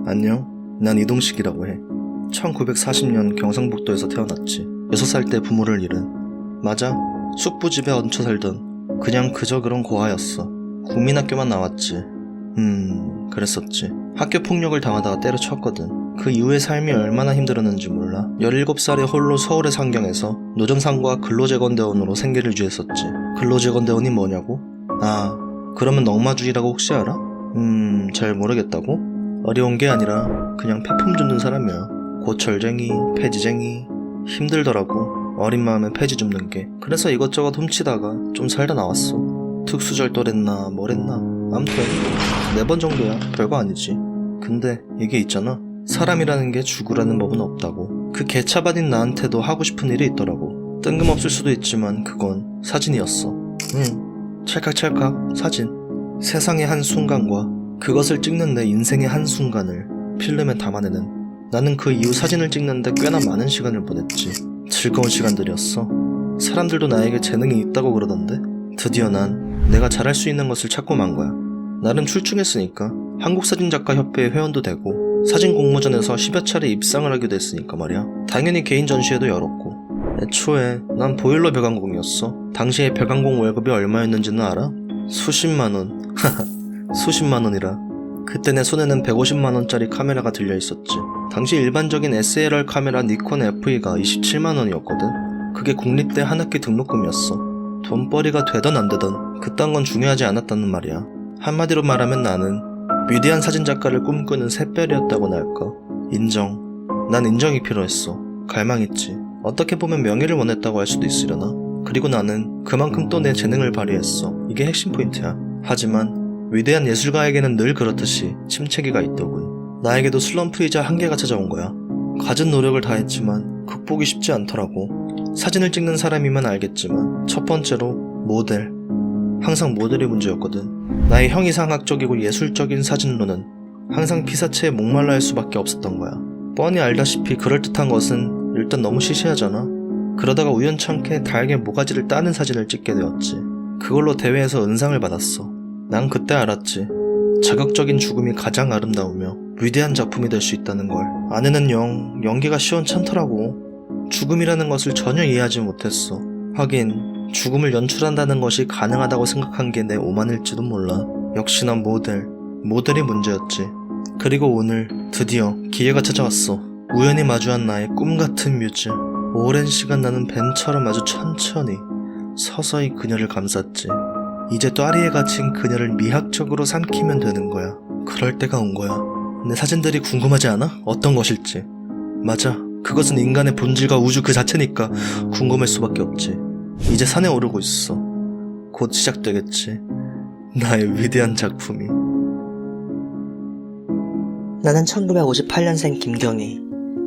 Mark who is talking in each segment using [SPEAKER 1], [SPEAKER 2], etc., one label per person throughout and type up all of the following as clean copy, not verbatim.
[SPEAKER 1] 안녕, 난 이동식이라고 해. 1940년 경상북도에서 태어났지. 6살 때 부모를 잃은. 맞아, 숙부집에 얹혀 살던 그냥 그저 그런 고아였어. 국민학교만 나왔지. 그랬었지. 학교 폭력을 당하다가 때려쳤거든. 그 이후의 삶이 얼마나 힘들었는지 몰라. 17살에 홀로 서울의 상경에서 노점상과 근로재건대원으로 생계를 유지했었지. 근로재건대원이 뭐냐고? 아, 그러면 넉마주의라고 혹시 알아? 잘 모르겠다고? 어려운 게 아니라 그냥 폐품 줍는 사람이야. 고철쟁이, 폐지쟁이. 힘들더라고. 어린 마음에 폐지 줍는 게. 그래서 이것저것 훔치다가 좀 살다 나왔어. 특수절도랬나 뭐랬나. 암튼 4번 정도야. 별거 아니지. 근데 이게 있잖아. 사람이라는 게 죽으라는 법은 없다고. 그 개차반인 나한테도 하고 싶은 일이 있더라고. 뜬금없을 수도 있지만 그건 사진이었어. 찰칵찰칵 사진. 세상의 한 순간과 그것을 찍는 내 인생의 한 순간을 필름에 담아내는. 나는 그 이후 사진을 찍는데 꽤나 많은 시간을 보냈지. 즐거운 시간들이었어. 사람들도 나에게 재능이 있다고 그러던데. 드디어 난 내가 잘할 수 있는 것을 찾고 만 거야. 나름 출중했으니까 한국사진작가협회의 회원도 되고 사진 공모전에서 10여 차례 입상을 하기도 했으니까 말이야. 당연히 개인 전시회도 열었고. 애초에 난 보일러 벽안공이었어. 당시에 벽안공 월급이 얼마였는지는 알아? 수십만원. 수십만원이라. 그때 내 손에는 150만원짜리 카메라가 들려있었지. 당시 일반적인 SLR 카메라 니콘 FE가 27만원이었거든. 그게 국립대 한 학기 등록금이었어. 돈벌이가 되던 안 되던 그딴 건 중요하지 않았다는 말이야. 한마디로 말하면 나는 위대한 사진작가를 꿈꾸는 샛별이었다고나 할까. 인정. 난 인정이 필요했어. 갈망했지. 어떻게 보면 명예를 원했다고 할 수도 있으려나. 그리고 나는 그만큼 또 내 재능을 발휘했어. 이게 핵심 포인트야. 하지만 위대한 예술가에게는 늘 그렇듯이 침체기가 있더군. 나에게도 슬럼프이자 한계가 찾아온 거야. 갖은 노력을 다했지만 극복이 쉽지 않더라고. 사진을 찍는 사람이면 알겠지만 첫 번째로 모델. 항상 모델이 문제였거든. 나의 형이상학적이고 예술적인 사진로는 항상 피사체에 목말라 할 수밖에 없었던 거야. 뻔히 알다시피 그럴듯한 것은 일단 너무 시시하잖아. 그러다가 우연찮게 닭의 모가지를 따는 사진을 찍게 되었지. 그걸로 대회에서 은상을 받았어. 난 그때 알았지. 자극적인 죽음이 가장 아름다우며 위대한 작품이 될 수 있다는 걸. 아내는 연기가 시원찮더라고. 죽음이라는 것을 전혀 이해하지 못했어. 하긴 죽음을 연출한다는 것이 가능하다고 생각한 게 내 오만일지도 몰라. 역시나 모델이 문제였지. 그리고 오늘 드디어 기회가 찾아왔어. 우연히 마주한 나의 꿈같은 뮤즈. 오랜 시간 나는 뱀처럼 아주 천천히 서서히 그녀를 감쌌지. 이제 또아리에 갇힌 그녀를 미학적으로 삼키면 되는 거야. 그럴 때가 온 거야. 내 사진들이 궁금하지 않아? 어떤 것일지. 맞아. 그것은 인간의 본질과 우주 그 자체니까 궁금할 수밖에 없지. 이제 산에 오르고 있어. 곧 시작되겠지. 나의 위대한 작품이.
[SPEAKER 2] 나는 1958년생 김경희.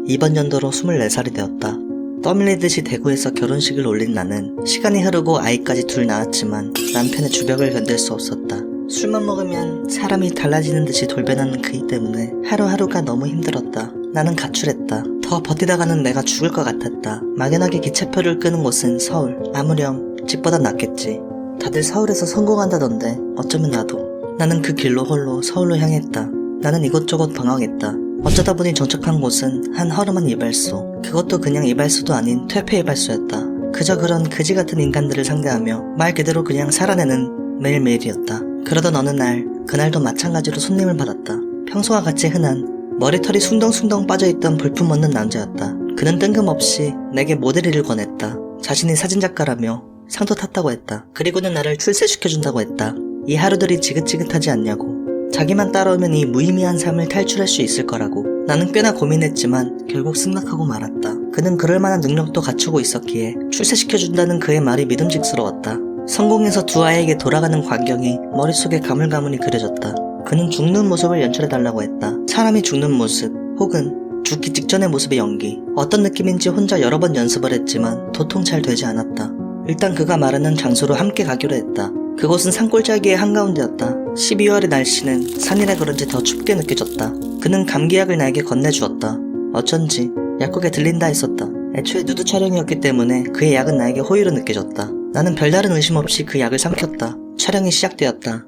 [SPEAKER 2] 이번 연도로 24살이 되었다. 떠밀리듯이 대구에서 결혼식을 올린 나는 시간이 흐르고 아이까지 둘 낳았지만 남편의 주벽을 견딜 수 없었다. 술만 먹으면 사람이 달라지는 듯이 돌변하는 그이 때문에 하루하루가 너무 힘들었다. 나는 가출했다. 더 버티다가는 내가 죽을 것 같았다. 막연하게 기차표를 끄는 곳은 서울. 아무렴 집보다 낫겠지. 다들 서울에서 성공한다던데 어쩌면 나도. 나는 그 길로 홀로 서울로 향했다. 나는 이곳저곳 방황했다. 어쩌다 보니 정착한 곳은 한 허름한 이발소. 그것도 그냥 이발소도 아닌 퇴폐 이발소였다. 그저 그런 그지 같은 인간들을 상대하며 말 그대로 그냥 살아내는 매일매일이었다. 그러던 어느 날, 그날도 마찬가지로 손님을 받았다. 평소와 같이 흔한 머리털이 숭덩숭덩 빠져있던 볼품 없는 남자였다. 그는 뜬금없이 내게 모델 일을 권했다. 자신이 사진작가라며 상도 탔다고 했다. 그리고는 나를 출세시켜준다고 했다. 이 하루들이 지긋지긋하지 않냐고. 자기만 따라오면 이 무의미한 삶을 탈출할 수 있을 거라고. 나는 꽤나 고민했지만 결국 승낙하고 말았다. 그는 그럴 만한 능력도 갖추고 있었기에 출세시켜준다는 그의 말이 믿음직스러웠다. 성공해서 두 아이에게 돌아가는 광경이 머릿속에 가물가물이 그려졌다. 그는 죽는 모습을 연출해달라고 했다. 사람이 죽는 모습 혹은 죽기 직전의 모습의 연기. 어떤 느낌인지 혼자 여러 번 연습을 했지만 도통 잘 되지 않았다. 일단 그가 말하는 장소로 함께 가기로 했다. 그곳은 산골짜기의 한가운데였다. 12월의 날씨는 산이라 그런지 더 춥게 느껴졌다. 그는 감기약을 나에게 건네주었다. 어쩐지 약국에 들린다 했었다. 애초에 누드 촬영이었기 때문에 그의 약은 나에게 호의로 느껴졌다. 나는 별다른 의심 없이 그 약을 삼켰다. 촬영이 시작되었다.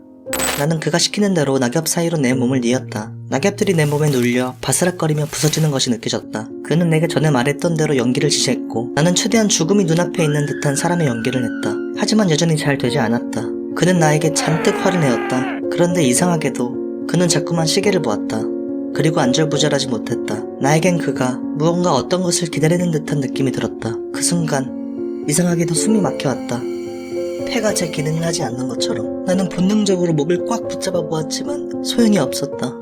[SPEAKER 2] 나는 그가 시키는 대로 낙엽 사이로 내 몸을 뉘었다. 낙엽들이 내 몸에 눌려 바스락거리며 부서지는 것이 느껴졌다. 그는 내게 전에 말했던 대로 연기를 지시했고 나는 최대한 죽음이 눈앞에 있는 듯한 사람의 연기를 했다. 하지만 여전히 잘 되지 않았다. 그는 나에게 잔뜩 화를 내었다. 그런데 이상하게도 그는 자꾸만 시계를 보았다. 그리고 안절부절하지 못했다. 나에겐 그가 무언가 어떤 것을 기다리는 듯한 느낌이 들었다. 그 순간 이상하게도 숨이 막혀왔다. 폐가 제 기능을 하지 않는 것처럼 나는 본능적으로 목을 꽉 붙잡아 보았지만 소용이 없었다.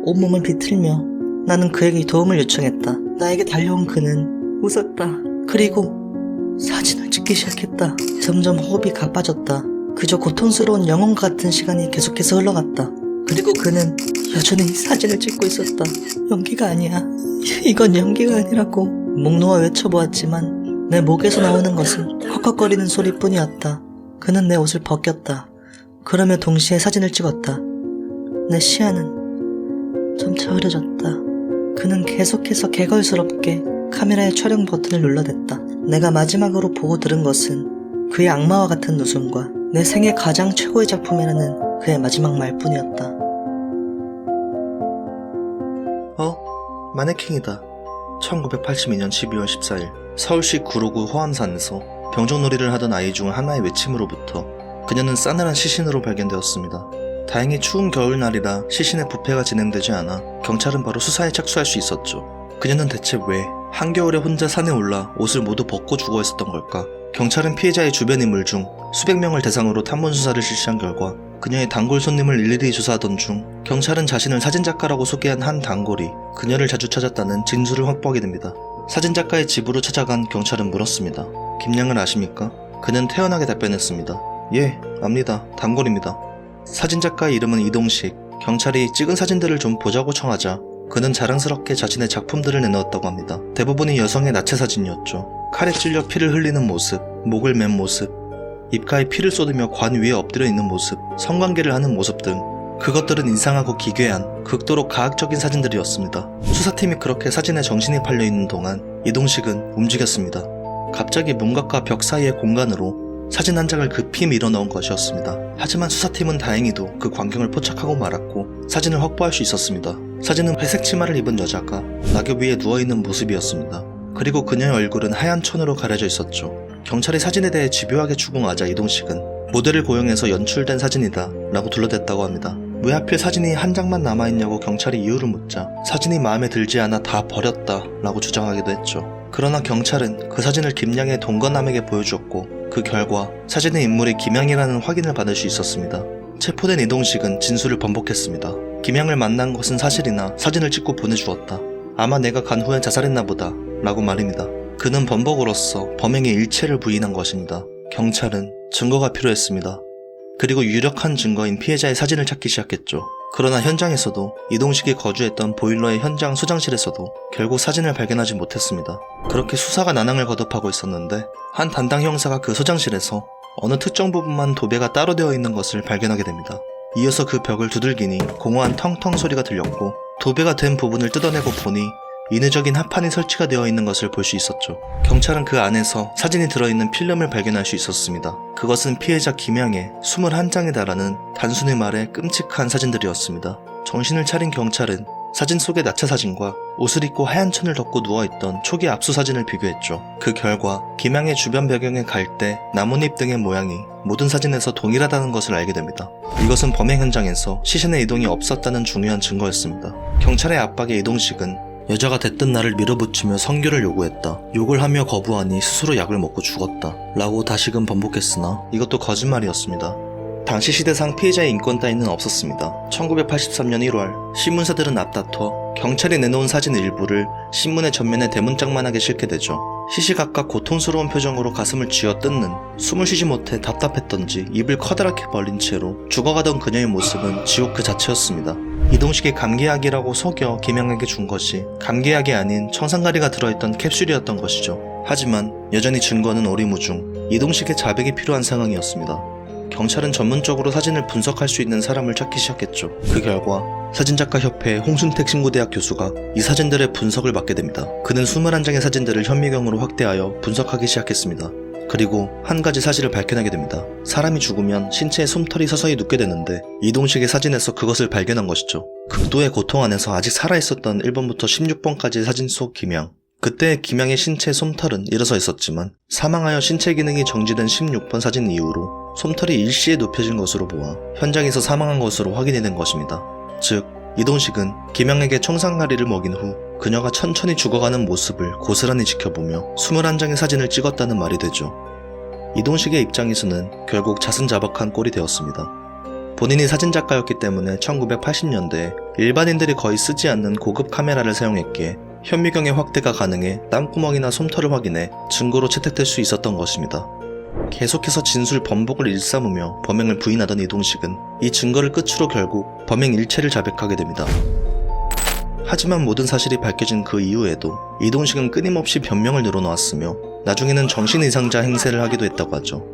[SPEAKER 2] 온몸을 비틀며 나는 그에게 도움을 요청했다. 나에게 달려온 그는 웃었다. 그리고 사진을 찍기 시작했다. 점점 호흡이 가빠졌다. 그저 고통스러운 영혼과 같은 시간이 계속해서 흘러갔다. 그리고 그는 여전히 사진을 찍고 있었다. 연기가 아니야. 이건 연기가 아니라고 목 놓아 외쳐보았지만 내 목에서 나오는 것은 헉헉거리는 소리뿐이었다. 그는 내 옷을 벗겼다. 그러며 동시에 사진을 찍었다. 내 시야는 점차 흐려졌다. 그는 계속해서 개걸스럽게 카메라의 촬영 버튼을 눌러댔다. 내가 마지막으로 보고 들은 것은 그의 악마와 같은 웃음과 내 생애 가장 최고의 작품이라는 그의 마지막 말뿐이었다.
[SPEAKER 1] 마네킹이다. 1982년 12월 14일 서울시 구로구 호암산에서 병정놀이를 하던 아이 중 하나의 외침으로부터 그녀는 싸늘한 시신으로 발견되었습니다. 다행히 추운 겨울날이라 시신의 부패가 진행되지 않아 경찰은 바로 수사에 착수할 수 있었죠. 그녀는 대체 왜 한겨울에 혼자 산에 올라 옷을 모두 벗고 죽어 있었던 걸까? 경찰은 피해자의 주변 인물 중 수백 명을 대상으로 탐문 수사를 실시한 결과 그녀의 단골 손님을 일일이 조사하던 중 경찰은 자신을 사진작가라고 소개한 한 단골이 그녀를 자주 찾았다는 진술을 확보하게 됩니다. 사진작가의 집으로 찾아간 경찰은 물었습니다. 김양을 아십니까? 그는 태연하게 답변했습니다. 예, 압니다. 단골입니다. 사진작가의 이름은 이동식. 경찰이 찍은 사진들을 좀 보자고 청하자 그는 자랑스럽게 자신의 작품들을 내놓았다고 합니다. 대부분이 여성의 나체 사진이었죠. 칼에 찔려 피를 흘리는 모습, 목을 맨 모습, 입가에 피를 쏟으며 관 위에 엎드려 있는 모습, 성관계를 하는 모습 등 그것들은 이상하고 기괴한 극도로 가학적인 사진들이었습니다. 수사팀이 그렇게 사진에 정신이 팔려있는 동안 이동식은 움직였습니다. 갑자기 문각과 벽 사이의 공간으로 사진 한 장을 급히 밀어넣은 것이었습니다. 하지만 수사팀은 다행히도 그 광경을 포착하고 말았고 사진을 확보할 수 있었습니다. 사진은 회색 치마를 입은 여자가 낙엽 위에 누워있는 모습이었습니다. 그리고 그녀의 얼굴은 하얀 천으로 가려져 있었죠. 경찰이 사진에 대해 집요하게 추궁하자 이동식은 모델을 고용해서 연출된 사진이다 라고 둘러댔다고 합니다. 왜 하필 사진이 한 장만 남아있냐고 경찰이 이유를 묻자 사진이 마음에 들지 않아 다 버렸다 라고 주장하기도 했죠. 그러나 경찰은 그 사진을 김양의 동거남에게 보여주었고 그 결과 사진의 인물이 김양이라는 확인을 받을 수 있었습니다. 체포된 이동식은 진술을 번복했습니다. 김양을 만난 것은 사실이나 사진을 찍고 보내주었다. 아마 내가 간 후엔 자살했나 보다 라고 말입니다. 그는 번복으로써 범행의 일체를 부인한 것입니다. 경찰은 증거가 필요했습니다. 그리고 유력한 증거인 피해자의 사진을 찾기 시작했죠. 그러나 현장에서도 이동식이 거주했던 보일러의 현장 소장실에서도 결국 사진을 발견하지 못했습니다. 그렇게 수사가 난항을 거듭하고 있었는데 한 담당 형사가 그 소장실에서 어느 특정 부분만 도배가 따로 되어 있는 것을 발견하게 됩니다. 이어서 그 벽을 두들기니 공허한 텅텅 소리가 들렸고 도배가 된 부분을 뜯어내고 보니 인위적인 합판이 설치가 되어 있는 것을 볼 수 있었죠. 경찰은 그 안에서 사진이 들어있는 필름을 발견할 수 있었습니다. 그것은 피해자 김양의 21장에 달하는 단순히 말해 끔찍한 사진들이었습니다. 정신을 차린 경찰은 사진 속의 나체 사진과 옷을 입고 하얀 천을 덮고 누워있던 초기 압수 사진을 비교했죠. 그 결과 김양의 주변 배경의 갈대, 나뭇잎 등의 모양이 모든 사진에서 동일하다는 것을 알게 됩니다. 이것은 범행 현장에서 시신의 이동이 없었다는 중요한 증거였습니다. 경찰의 압박에 이동식은 여자가 대뜸 나를 밀어붙이며 성교를 요구했다. 욕을 하며 거부하니 스스로 약을 먹고 죽었다. 라고 다시금 번복했으나 이것도 거짓말이었습니다. 당시 시대상 피해자의 인권 따위는 없었습니다. 1983년 1월 신문사들은 앞다퉈 경찰이 내놓은 사진 일부를 신문의 전면에 대문짝만하게 싣게 되죠. 시시각각 고통스러운 표정으로 가슴을 쥐어뜯는 숨을 쉬지 못해 답답했던지 입을 커다랗게 벌린 채로 죽어가던 그녀의 모습은 지옥 그 자체였습니다. 이동식이 감기약이라고 속여 김양에게 준 것이 감기약이 아닌 청산가리가 들어있던 캡슐이었던 것이죠. 하지만 여전히 증거는 오리무중 이동식의 자백이 필요한 상황이었습니다. 경찰은 전문적으로 사진을 분석할 수 있는 사람을 찾기 시작했죠. 그 결과 사진작가협회 홍순택 신고대학 교수가 이 사진들의 분석을 맡게 됩니다. 그는 21장의 사진들을 현미경으로 확대하여 분석하기 시작했습니다. 그리고 한 가지 사실을 밝혀내게 됩니다. 사람이 죽으면 신체에 솜털이 서서히 눕게 되는데 이동식의 사진에서 그것을 발견한 것이죠. 극도의 고통 안에서 아직 살아있었던 1번부터 16번까지의 사진 속 김양. 그때 김양의 신체 솜털은 일어서 있었지만 사망하여 신체 기능이 정지된 16번 사진 이후로 솜털이 일시에 눕혀진 것으로 보아 현장에서 사망한 것으로 확인이 된 것입니다. 즉, 이동식은 김양에게 청산가리를 먹인 후 그녀가 천천히 죽어가는 모습을 고스란히 지켜보며 21장의 사진을 찍었다는 말이 되죠. 이동식의 입장에서는 결국 자승자박한 꼴이 되었습니다. 본인이 사진작가였기 때문에 1980년대에 일반인들이 거의 쓰지 않는 고급 카메라를 사용했기에 현미경의 확대가 가능해 땀구멍이나 솜털을 확인해 증거로 채택될 수 있었던 것입니다. 계속해서 진술 번복을 일삼으며 범행을 부인하던 이동식은 이 증거를 끝으로 결국 범행 일체를 자백하게 됩니다. 하지만 모든 사실이 밝혀진 그 이후에도 이동식은 끊임없이 변명을 늘어놓았으며 나중에는 정신이상자 행세를 하기도 했다고 하죠.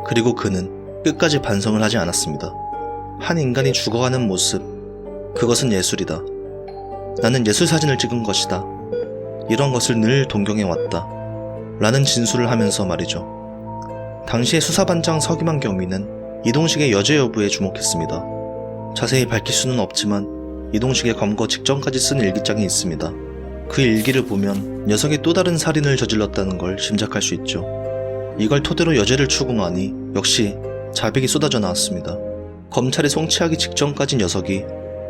[SPEAKER 1] 그리고 그는 끝까지 반성을 하지 않았습니다. 한 인간이 죽어가는 모습, 그것은 예술이다. 나는 예술 사진을 찍은 것이다. 이런 것을 늘 동경해왔다. 라는 진술을 하면서 말이죠. 당시의 수사반장 서기만 경위는 이동식의 여죄 여부에 주목했습니다. 자세히 밝힐 수는 없지만 이동식의 검거 직전까지 쓴 일기장이 있습니다. 그 일기를 보면 녀석이 또 다른 살인을 저질렀다는 걸 짐작할 수 있죠. 이걸 토대로 여죄를 추궁하니 역시 자백이 쏟아져 나왔습니다. 검찰이 송치하기 직전까지 녀석이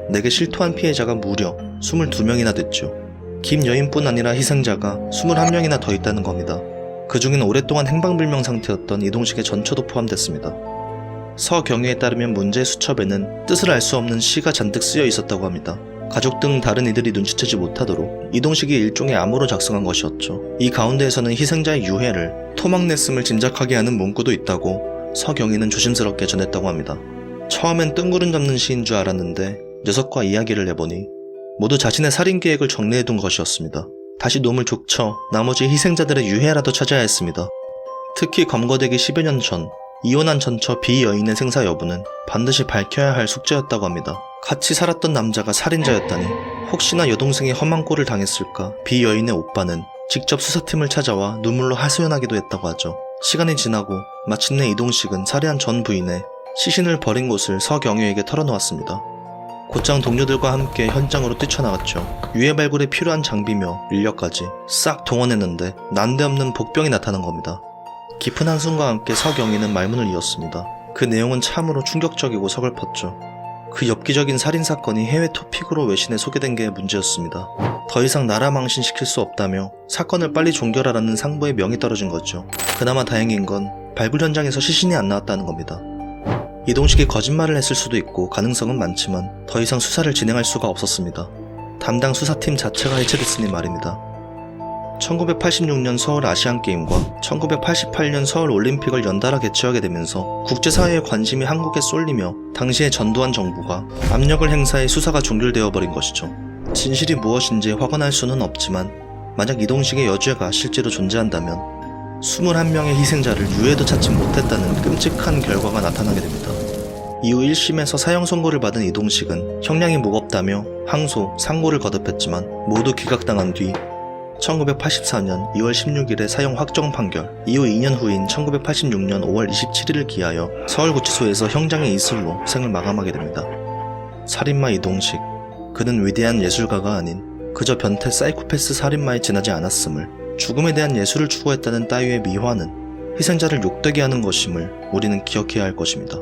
[SPEAKER 1] 내게 실토한 피해자가 무려 22명이나 됐죠. 김 여인뿐 아니라 희생자가 21명이나 더 있다는 겁니다. 그 중에는 오랫동안 행방불명 상태였던 이동식의 전처도 포함됐습니다. 서경유에 따르면 문제의 수첩에는 뜻을 알 수 없는 시가 잔뜩 쓰여 있었다고 합니다. 가족 등 다른 이들이 눈치채지 못하도록 이동식이 일종의 암호로 작성한 것이었죠. 이 가운데에서는 희생자의 유해를 토막냈음을 짐작하게 하는 문구도 있다고 서경희는 조심스럽게 전했다고 합니다. 처음엔 뜬구름 잡는 시인 줄 알았는데 녀석과 이야기를 해보니 모두 자신의 살인 계획을 정리해둔 것이었습니다. 다시 놈을 족쳐 나머지 희생자들의 유해라도 찾아야 했습니다. 특히 검거되기 10여 년 전 이혼한 전처 비여인의 생사 여부는 반드시 밝혀야 할 숙제였다고 합니다. 같이 살았던 남자가 살인자였다니 혹시나 여동생이 험한 꼴을 당했을까 비여인의 오빠는 직접 수사팀을 찾아와 눈물로 하소연하기도 했다고 하죠. 시간이 지나고 마침내 이동식은 살해한 전 부인의 시신을 버린 곳을 서경유에게 털어놓았습니다. 곧장 동료들과 함께 현장으로 뛰쳐나갔죠. 유해 발굴에 필요한 장비며 인력까지 싹 동원했는데 난데없는 복병이 나타난 겁니다. 깊은 한숨과 함께 서경희는 말문을 이었습니다. 그 내용은 참으로 충격적이고 서글펐죠. 그 엽기적인 살인사건이 해외 토픽으로 외신에 소개된 게 문제였습니다. 더 이상 나라 망신시킬 수 없다며 사건을 빨리 종결하라는 상부의 명이 떨어진 거죠. 그나마 다행인 건 발굴 현장에서 시신이 안 나왔다는 겁니다. 이동식이 거짓말을 했을 수도 있고 가능성은 많지만 더 이상 수사를 진행할 수가 없었습니다. 담당 수사팀 자체가 해체됐으니 말입니다. 1986년 서울 아시안게임과 1988년 서울 올림픽을 연달아 개최하게 되면서 국제사회의 관심이 한국에 쏠리며 당시의 전두환 정부가 압력을 행사해 수사가 종결되어 버린 것이죠. 진실이 무엇인지 확언할 수는 없지만 만약 이동식의 여죄가 실제로 존재한다면 21명의 희생자를 유해도 찾지 못했다는 끔찍한 결과가 나타나게 됩니다. 이후 1심에서 사형 선고를 받은 이동식은 형량이 무겁다며 항소, 상고를 거듭했지만 모두 기각당한 뒤 1984년 2월 16일에 사형 확정 판결, 이후 2년 후인 1986년 5월 27일을 기하여 서울구치소에서 형장의 이슬로 생을 마감하게 됩니다. 살인마 이동식, 그는 위대한 예술가가 아닌 그저 변태 사이코패스 살인마에 지나지 않았음을, 죽음에 대한 예술을 추구했다는 따위의 미화는 희생자를 욕되게 하는 것임을 우리는 기억해야 할 것입니다.